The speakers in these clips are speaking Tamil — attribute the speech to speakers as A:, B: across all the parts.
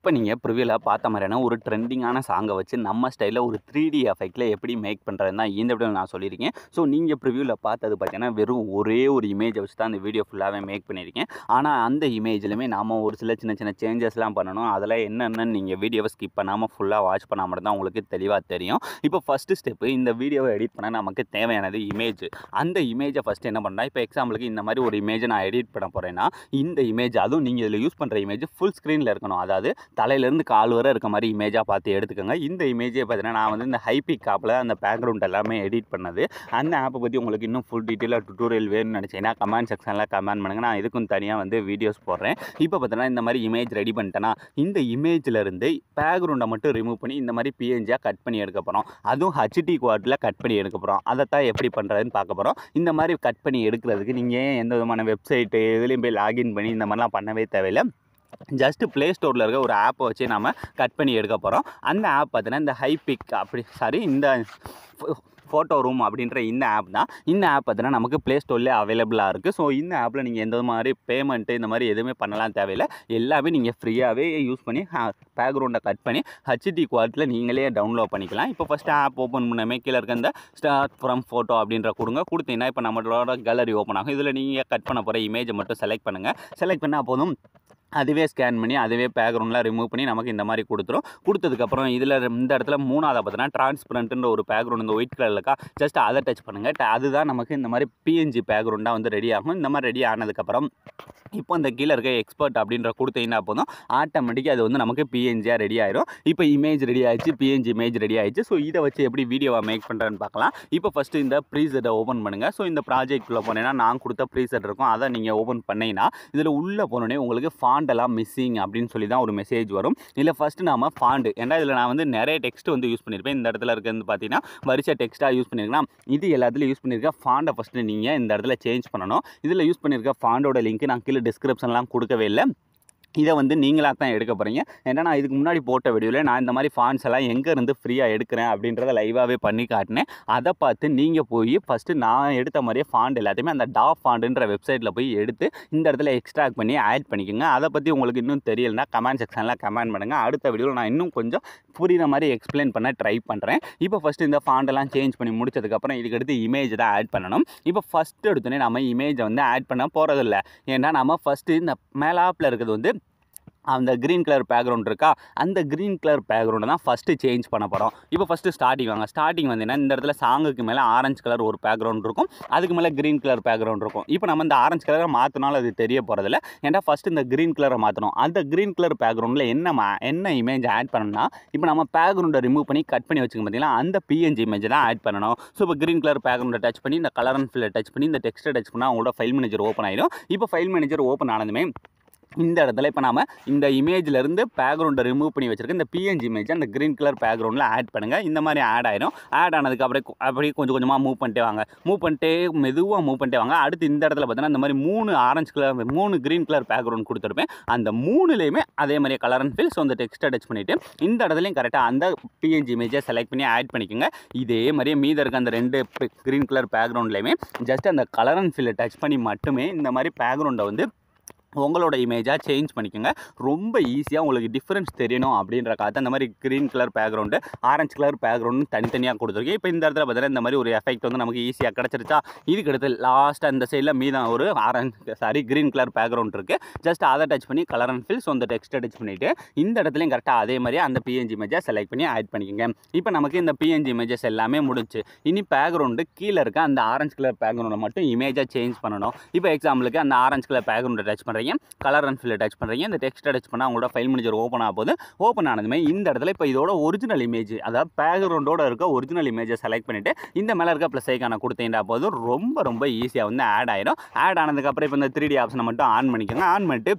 A: இப்போ நீங்கள் ப்ரிவியூவில் பார்த்த மாதிரியான ஒரு ட்ரெண்டிங்கான சாங்கை வச்சு நம்ம ஸ்டைலில் ஒரு 3D எஃபெக்டில் எப்படி மேக் பண்ணுறதுன்னு தான் இந்த வீடியோ நான் சொல்லியிருக்கேன். ஸோ நீங்கள் ப்ரிவியூவில் பார்த்தது பார்த்தீங்கன்னா வெறும் ஒரே ஒரு இமேஜை வச்சு தான் அந்த வீடியோ ஃபுல்லாகவே மேக் பண்ணியிருக்கேன். ஆனால் அந்த இமேஜ்லையுமே நாம் ஒரு சில சின்ன சின்ன சேஞ்சஸ்லாம் பண்ணணும். அதெல்லாம் என்னென்னு நீங்கள் வீடியோவை ஸ்கிப் பண்ணாமல் ஃபுல்லாக வாட்ச் பண்ணால் மட்டும் தான் உங்களுக்கு தெளிவாக தெரியும். இப்போ ஃபஸ்ட்டு ஸ்டெப்பு, இந்த வீடியோவை எடிட் பண்ண நமக்கு தேவையானது இமேஜ். அந்த இமேஜை ஃபஸ்ட்டு என்ன பண்ணால், இப்போ எக்ஸாம்பிளுக்கு இந்த மாதிரி ஒரு இமேஜை நான் எடிட் பண்ண போகிறேன்னா, இந்த இமேஜ் அதுவும் நீங்கள் இதில் யூஸ் பண்ணுற இமேஜ் ஃபுல் ஸ்க்ரீனில் இருக்கணும். அதாவது தலையிலேருந்து கால் வரை இருக்க மாதிரி இமேஜாக பார்த்து எடுத்துக்கோங்க. இந்த இமேஜே பார்த்தீங்கன்னா நான் வந்து இந்த ஹைபிக் ஆப்பில் அந்த பேக்ரவுண்ட் எல்லாமே எடிட் பண்ணது. அந்த ஆப்பை பற்றி உங்களுக்கு இன்னும் ஃபுல் டீட்டெயிலாக டுட்டோரியல் வேணும்னு நினச்சிங்கன்னா கமெண்ட் செக்ஷனில் கமெண்ட் பண்ணுங்கள். நான் இதுக்கும் தனியாக வந்து வீடியோஸ் போடுறேன். இப்போ பார்த்தீங்கன்னா இந்த மாதிரி இமேஜ் ரெடி பண்ணிட்டேன்னா, இந்த இமேஜிலேருந்து பேக்ரவுண்டை மட்டும் ரிமூவ் பண்ணி இந்த மாதிரி பிஎன்ஜியாக கட் பண்ணி எடுக்க போகிறோம். அதுவும் ஹச்டி குவாலிட்டியில் கட் பண்ணி எடுக்க போகிறோம். அதைத்தான் எப்படி பண்ணுறதுன்னு பார்க்க போகிறோம். இந்த மாதிரி கட் பண்ணி எடுக்கிறதுக்கு நீங்கள் எந்த விதமான வெப்சைட்டு இதுலேயும் போய் லாகின் பண்ணி இந்த மாதிரிலாம் பண்ணவே தேவையில்லை. ஜஸ்ட்டு ப்ளே ஸ்டோரில் இருக்க ஒரு ஆப்பை வச்சு நம்ம கட் பண்ணி எடுக்க போகிறோம். அந்த ஆப் பார்த்தீங்கன்னா இந்த ஹைபிக் இந்த ஃபோட்டோ ரூம் அப்படின்ற இந்த ஆப் தான். இந்த ஆப் பார்த்தீங்கன்னா நமக்கு ப்ளே ஸ்டோர்லேயே அவைலபிளாக இருக்குது. ஸோ இந்த ஆப்பில் நீங்கள் எந்த மாதிரி பேமெண்ட்டு இந்த மாதிரி எதுவுமே பண்ணலாம் தேவையில்லை. எல்லாமே நீங்கள் ஃப்ரீயாகவே யூஸ் பண்ணி பேக்ரவுண்டை கட் பண்ணி ஹச்டி குவாலிட்டியில் நீங்களே டவுன்லோட் பண்ணிக்கலாம். இப்போ ஃபஸ்ட்டு ஆப் ஓப்பன் பண்ணமே கீழே இருக்க இந்த ஸ்டார்ட் ஃப்ரம் ஃபோட்டோ அப்படின்ற கொடுத்தீங்கன்னா இப்போ நம்மளோட கேலரி ஓப்பன் ஆகும். இதில் நீங்கள் கட் பண்ண போகிற இமேஜை மட்டும் செலக்ட் பண்ணுங்கள். செலக்ட் பண்ணால் போதும், அதுவே ஸ்கேன் பண்ணி அதுவே பேக்ரவுண்டில் ரிமூவ் பண்ணி நமக்கு இந்த மாதிரி கொடுத்ததுக்கப்புறம் இதில் இந்த இடத்துல மூணாவது பார்த்தீங்கன்னா டிரான்ஸ்பரண்ட்டுன்ற ஒரு பேக்ரவுண்ட் இந்த ஒயிட் கலரில் இருக்கா, ஜஸ்ட் அதை டச் பண்ணுங்கள். அதுதான் நமக்கு இந்த மாதிரி பிஎன்ஜி பேக்ரவுண்டாக வந்து ரெடி ஆகும். இந்த மாதிரி ரெடி ஆனதுக்கப்புறம் இப்போ இந்த கீழே இருக்க எக்ஸ்பர்ட் அப்படின்ற கொடுத்தீங்கன்னா போதும், ஆட்டோமேட்டிக்காக அது வந்து நமக்கு பிஎன்ஜியாக ரெடி ஆயிடும். இப்போ இமேஜ் ரெடி ஆயிடுச்சு, பிஎன்ஜி இமேஜ் ரெடி ஆயிடுச்சு. ஸோ இதை வச்சு எப்படி வீடியோவாக மேக் பண்ணுறேன்னு பார்க்கலாம். இப்போ ஃபஸ்ட்டு இந்த ப்ரீசெட்டை ஓப்பன் பண்ணுங்கள். ஸோ இந்த ப்ராஜெக்ட்டுக்குள்ளே போனீங்கன்னா நான் கொடுத்த ப்ரீசெட் இருக்கும், அதை நீங்கள் ஓப்பன் பண்ணிங்கன்னா இதில் உள்ளே போனோடனே உங்களுக்கு ஃபாண்டெல்லாம் மிஸ்ஸிங் அப்படின்னு சொல்லி தான் ஒரு மெசேஜ் வரும். இதில் ஃபஸ்ட்டு நாம் ஃபாண்டு, ஏன்னா இதில் நான் வந்து நிறைய டெக்ஸ்ட் வந்து யூஸ் பண்ணியிருப்பேன். இந்த இடத்துல இருக்கிறது பார்த்தீங்கன்னா வரிசை டெக்ஸ்ட்டாக யூஸ் பண்ணியிருக்கலாம். இது எல்லாத்துலையும் யூஸ் பண்ணியிருக்க ஃபாண்டை ஃபஸ்ட்டு நீங்கள் இந்த இடத்துல சேஞ்ச் பண்ணணும். இதில் யூஸ் பண்ணியிருக்க ஃபாண்டோட லிங்க் நான் கீழே டிஸ்கிரிப்ஷன்லாம் கொடுக்கவே இல்லை. இதை வந்து நீங்களாக தான் எடுக்க போகிறீங்க. ஏன்னா நான் இதுக்கு முன்னாடி போட்ட வீடியோவில் நான் இந்த மாதிரி ஃபாண்ட்ஸ் எல்லாம் எங்கேருந்து ஃப்ரீயாக எடுக்கிறேன் அப்படின்றத லைவாகவே பண்ணி காட்டினேன். அதை பார்த்து நீங்கள் போய் ஃபஸ்ட்டு நான் எடுத்த மாதிரியே ஃபாண்ட் எல்லாத்தையுமே அந்த டாப் ஃபாண்டுன்ற வெப்சைட்டில் போய் எடுத்து இந்த இடத்துல எக்ஸ்ட்ராக்ட் பண்ணி ஆட் பண்ணிக்கோங்க. அதை பற்றி உங்களுக்கு இன்னும் தெரியலைன்னா கமெண்ட் செக்ஷனில் கமெண்ட் பண்ணுங்கள். அடுத்த வீடியோவில் நான் இன்னும் கொஞ்சம் புரிகிற மாதிரி எக்ஸ்பிளைன் பண்ண ட்ரை பண்ணுறேன். இப்போ ஃபஸ்ட்டு இந்த ஃபாண்டெல்லாம் சேஞ்ச் பண்ணி முடிச்சதுக்கப்புறம் இதுக்கடுத்து இமேஜ் தான் ஆட் பண்ணணும். இப்போ ஃபஸ்ட்டு எடுத்தோடனே நம்ம இமேஜை வந்து ஆட் பண்ண போகிறதில்ல. ஏன்னா நம்ம ஃபஸ்ட்டு இந்த மேலாப்பில் இருக்கிறது வந்து அந்த க்ரீன் கலர் பேக்ரவுண்ட் இருக்கா, அந்த க்ரீன் கலர் பேக்ரவுண்டை தான் ஃபஸ்ட்டு சேஞ்ச் பண்ண போகிறோம். இப்போ ஃபஸ்ட்டு ஸ்டார்டிங் வந்தீங்கன்னா இந்த இடத்துல சாங்குக்கு மேலே ஆரஞ்சு கலர் ஒரு பேக்ரவுண்ட் இருக்கும், அதுக்கு மேலே க்ரீன் கலர் பேக்ரவுண்ட் இருக்கும். இப்போ நம்ம இந்த ஆரஞ்சு கலரை மாற்றினாலும் அது தெரிய போகிறதில்ல. ஏன்னா ஃபஸ்ட்டு இந்த க்ரீன் கலரை மாற்றணும். அந்த க்ரீன் கலர் பேக்ரவுண்டில் என்ன இமேஜ் ஆட் பண்ணணும்னா, இப்போ நம்ம பேக்ரவுண்டை ரிமூவ் பண்ணி கட் பண்ணி வச்சுக்க பார்த்தீங்கன்னா அந்த பிஎன்ஜி இமேஜ் தான் ஆட் பண்ணணும். ஸோ இப்போ க்ரீன் கலர் பேக்ரவுண்டை டச் பண்ணி இந்த கலர் அண்ட் ஃபில்லை டச் பண்ணி இந்த டெக்ஸ்ட்டை டச் பண்ணால் அவங்களோட ஃபைல் மேனேஜர் ஓப்பன் ஆகிடும். இப்போ ஃபைல் மேனேஜர் ஓப்பன் ஆனதுமே இந்த இடத்துல இப்போ நாம் இந்த இமேஜிலேருந்து பேக்ரவுண்டை ரிமூவ் பண்ணி வச்சுருக்க இந்த பிஎன்ஜி இமேஜை அந்த க்ரீன் கலர் பேக்ரவுண்டில் ஆட் பண்ணுங்கள். இந்த மாதிரி ஆட் ஆயிடும். ஆட் ஆனதுக்கு அப்படியே கொஞ்சம் கொஞ்சமாக மூவ் பண்ணிட்டே வாங்க. மெதுவாக மூவ் பண்ணிட்டே வாங்க. அடுத்து இந்த இடத்துல பார்த்தீங்கன்னா இந்த மாதிரி 3 க்ரீன் கலர் பேக்ரவுண்ட் கொடுத்துருப்பேன். அந்த 3லேயுமே அதே மாதிரி கலர் அண்ட் ஃபில். ஸோ அந்த டெக்ஸ்ட்டை டச் பண்ணிவிட்டு இந்த இடத்துலையும் கரெக்டாக அந்த பிஎன்ஜி இமேஜை செலக்ட் பண்ணி ஆட் பண்ணிக்கோங்க. இதே மாதிரியே மீத இருக்க அந்த 2 க்ரீன் கலர் பேக்ரவுண்ட்லேயுமே ஜஸ்ட் அந்த கலர் அண்ட் ஃபில்லை டச் பண்ணி மட்டுமே இந்த மாதிரி பேக்ரவுண்டை வந்து உங்களோட இமேஜாக சேஞ்ச் பண்ணிக்கோங்க. ரொம்ப ஈஸியாக உங்களுக்கு டிஃப்ரென்ஸ் தெரியணும் அப்படின்றக்காக அந்த மாதிரி green colour background orange colour background தனித்தனியாக கொடுத்துருக்கேன். இப்போ இந்த இடத்துல பார்த்தீங்கன்னா இந்த மாதிரி ஒரு எஃபெக்ட் வந்து நமக்கு ஈஸியாக கிடச்சிருச்சா. இதுக்கு அடுத்து லாஸ்ட்டாக இந்த சைடில் மீதம் ஒரு க்ரீன் கலர் பேக்ரவுண்ட் இருக்குது. ஜஸ்ட் அதை டச் பண்ணி கலர் அண்ட் ஃபில். ஸோ அந்த டெக்ஸ்ட்டை டச் பண்ணிவிட்டு இந்த இடத்துலையும் கரெக்டாக அதே மாதிரி அந்த பிஎன்ஜி இமேஜை செலக்ட் பண்ணி ஆட் பண்ணிக்கோங்க. இப்போ நமக்கு இந்த பிஎன்ஜி இமேஜஸ் எல்லாமே முடிச்சு. இனி பேக்ரவுண்டு கீழே இருக்க அந்த ஆரஞ்சு கலர் பேக்ரவுண்டை மட்டும் இமேஜாக சேஞ்ச் பண்ணணும். இப்போ எக்ஸாம்பிளுக்கு அந்த ஆரஞ்சு கலர் பேக்ரவுண்டை டச் பண்ணுறேன், கலர் அண்ட் ஃபில்லை டச் பண்ணுறீங்க. இந்த டெக்ஸ்ட்டை டச் பண்ணால் அவங்களோட ஃபைல் மேனேஜர் ஓப்பன் ஆக போது. ஓப்பன் ஆனதுமே இந்த இடத்துல இப்போ இதோட ஒரிஜினல் இமேஜ், அதாவது பேக்ரவுண்டோட இருக்க ஒரிஜினல் இமேஜை செலக்ட் பண்ணிவிட்டு இந்த மேலே இருக்க ப்ளஸ் ஐக்கானை கொடுத்தீங்கன்னா போதும் ரொம்ப ஈஸியாக வந்து ஆட் ஆயிடும். ஆட் ஆனதுக்கப்புறம் இப்போ இந்த 3D ஆப்ஷனை மட்டும் ஆன் பண்ணிக்கோங்க. ஆன் பண்ணிட்டு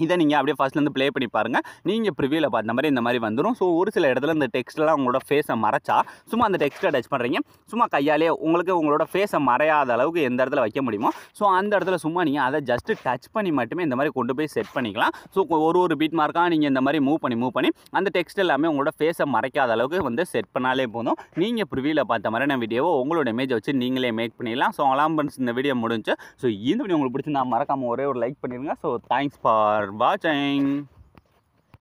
A: இதை நீங்கள் அப்படியே ஃபஸ்ட்லேருந்து ப்ளே பண்ணி பாருங்கள். நீங்கள் ப்ரிவியூவில் பார்த்த மாதிரி இந்த மாதிரி வந்துடும். ஸோ ஒரு சில இடத்துல இந்த டெக்ஸ்ட்லாம் உங்களோட ஃபேஸை மறைச்சா சும்மா அந்த டெக்ஸ்ட்டை டச் பண்ணுறீங்க, சும்மா கையாலே உங்களோட ஃபேஸை மறையாத அளவுக்கு எந்த இடத்துல வைக்க முடியுமோ ஸோ அந்த இடத்துல சும்மா நீங்கள் அதை ஜஸ்ட்டு டச் பண்ணி மட்டுமே இந்த மாதிரி கொண்டு போய் செட் பண்ணிக்கலாம். ஸோ ஒரு பீட் மார்க்காக நீங்கள் இந்த மாதிரி மூவ் பண்ணி அந்த டெக்ஸ்ட் எல்லாமே உங்களோட ஃபேஸை மறைக்காத அளவுக்கு வந்து செட் பண்ணாலே போதும். நீங்கள் ப்ரிவியூவில் பார்த்த மாதிரியான வீடியோவை உங்களோட இமேஜை வச்சு நீங்களே மேக் பண்ணிடலாம். ஸோ அலாம்பன்ஸ் இந்த வீடியோ முடிஞ்சு. ஸோ இந்த வீடியோ உங்களுக்கு பிடிச்சிருந்தா மறக்காமல் ஒரே ஒரு லைக் பண்ணிடுங்க. So thanks for watching.